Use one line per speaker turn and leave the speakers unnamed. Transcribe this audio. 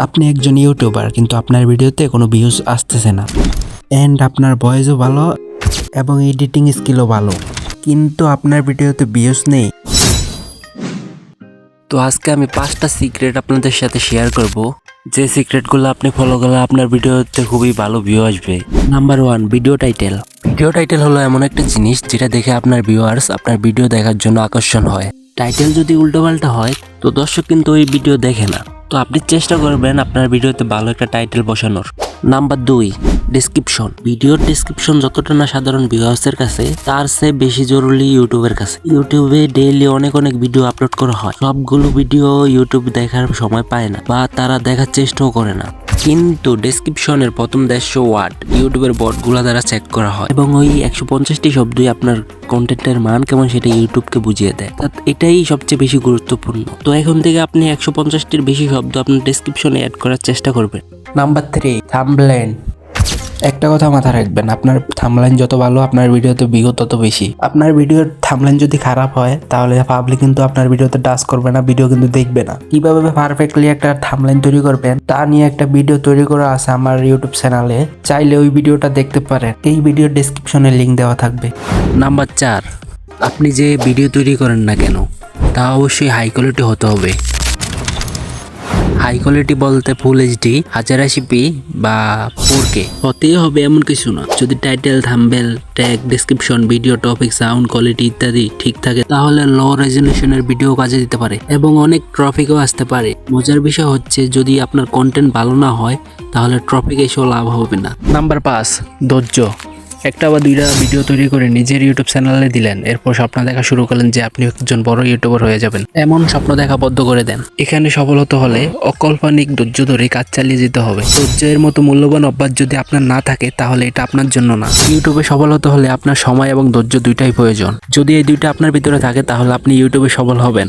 আপনি একজন ইউটিউবার কিন্তু আপনার ভিডিওতে কোনো ভিউজ আসতেছে না এন্ড আপনার ভয়েসও ভালো এবং এডিটিং স্কিলও ভালো, কিন্তু আপনার ভিডিওতে ভিউজ নেই। তো আজকে আমি 5টা সিক্রেট আপনাদের সাথে শেয়ার করব, যে সিক্রেটগুলো আপনি ফলো করলে আপনার ভিডিওতে খুবই ভালো ভিউ আসবে। Number 1, video title. Video title হলো এমন একটা জিনিস যেটা দেখে আপনার ভিউয়ার্স আপনার ভিডিও দেখার জন্য আকর্ষণ হয়। টাইটেল যদি উল্টোপাল্টা হয় তো দর্শক কিন্তু ওই ভিডিও দেখে না। তো আপনি চেষ্টা করবেন আপনার ভিডিওতে ভালো একটা টাইটেল বসানোর। Number 2, description. ভিডিওর ডেসক্রিপশন যতটা না সাধারণ ভিউয়ার্সের কাছে, তার চেয়ে বেশি জরুরি ইউটিউবের কাছে। ইউটিউবে ডেইলি অনেক ভিডিও আপলোড করা হয়, সবগুলো ভিডিও ইউটিউব দেখার সময় পায় না বা তারা দেখার চেষ্টাও করে না। কিন্তু ডেসক্রিপশনের প্রথম 150 ওয়ার্ড ইউটিউবের বটগুলা দ্বারা চেক করা হয় এবং ওই 150টি শব্দই আপনার কন্টেন্টের মান কেমন সেটা ইউটিউবকে বুঝিয়ে দেয়। এটাই সবচেয়ে বেশি গুরুত্বপূর্ণ। তো এখন থেকে আপনি 150টির বেশি শব্দ আপনার ডেসক্রিপশনে অ্যাড করার চেষ্টা করবেন। Number 3, thumbnail. একটা কথা মাথায় রাখবেন, আপনার থাম্বনেল যত ভালো আপনার ভিডিওতে ভিউ তত বেশি। আপনার ভিডিওর থাম্বনেল যদি খারাপ হয় তাহলে পাবলিক কিন্তু আপনার ভিডিওতে টাচ করবে না, ভিডিও কিন্তু দেখবে না। কিভাবে পারফেক্টলি একটা থাম্বনেল তৈরি করবেন তা নিয়ে একটা ভিডিও তৈরি করা আছে আমার ইউটিউব চ্যানেলে, চাইলে ওই ভিডিওটা দেখতে পারেন। এই ভিডিওর ডেসক্রিপশনে লিংক দেওয়া থাকবে। নাম্বার 4, আপনি যে ভিডিও তৈরি করেন না কেন তা অবশ্যই হাই কোয়ালিটি হতে হবে। হাই কোয়ালিটি বলতে ফুল এইচডি 1080p বা 4K হতেই হবে এমন কিছু না। যদি title, thumbnail, tag, description, video topic, sound quality ইত্যাদি ঠিক থাকে তাহলে লো রেজলিউশনের ভিডিও কাজে দিতে পারে এবং অনেক ট্রফিকও আসতে পারে। মজার বিষয় হচ্ছে যদি আপনার কন্টেন্ট ভালো না হয় তাহলে ট্রফিক এসেও লাভ হবে না। নাম্বার 5, ধৈর্য। একটা বা দুইটা ভিডিও তৈরি করে নিজের ইউটিউব চ্যানেলে দিলেন, এরপর স্বপ্ন দেখা শুরু করলেন যে আপনি একজন বড় ইউটিউবার হয়ে যাবেন। এমন স্বপ্ন দেখা বদ্ধ করে দেন। এখানে সফল হতে হলে অকল্পনিক ধৈর্য ধরে কাজ চালিয়ে যেতে হবে। ধৈর্যের মতো মূল্যবান অভ্যাস যদি আপনার না থাকে তাহলে এটা আপনার জন্য না। ইউটিউবে সফল হতে হলে আপনার সময় এবং ধৈর্য দুইটাই প্রয়োজন। যদি এই দুইটা আপনার ভিতরে থাকে তাহলে আপনি ইউটিউবে সফল হবেন।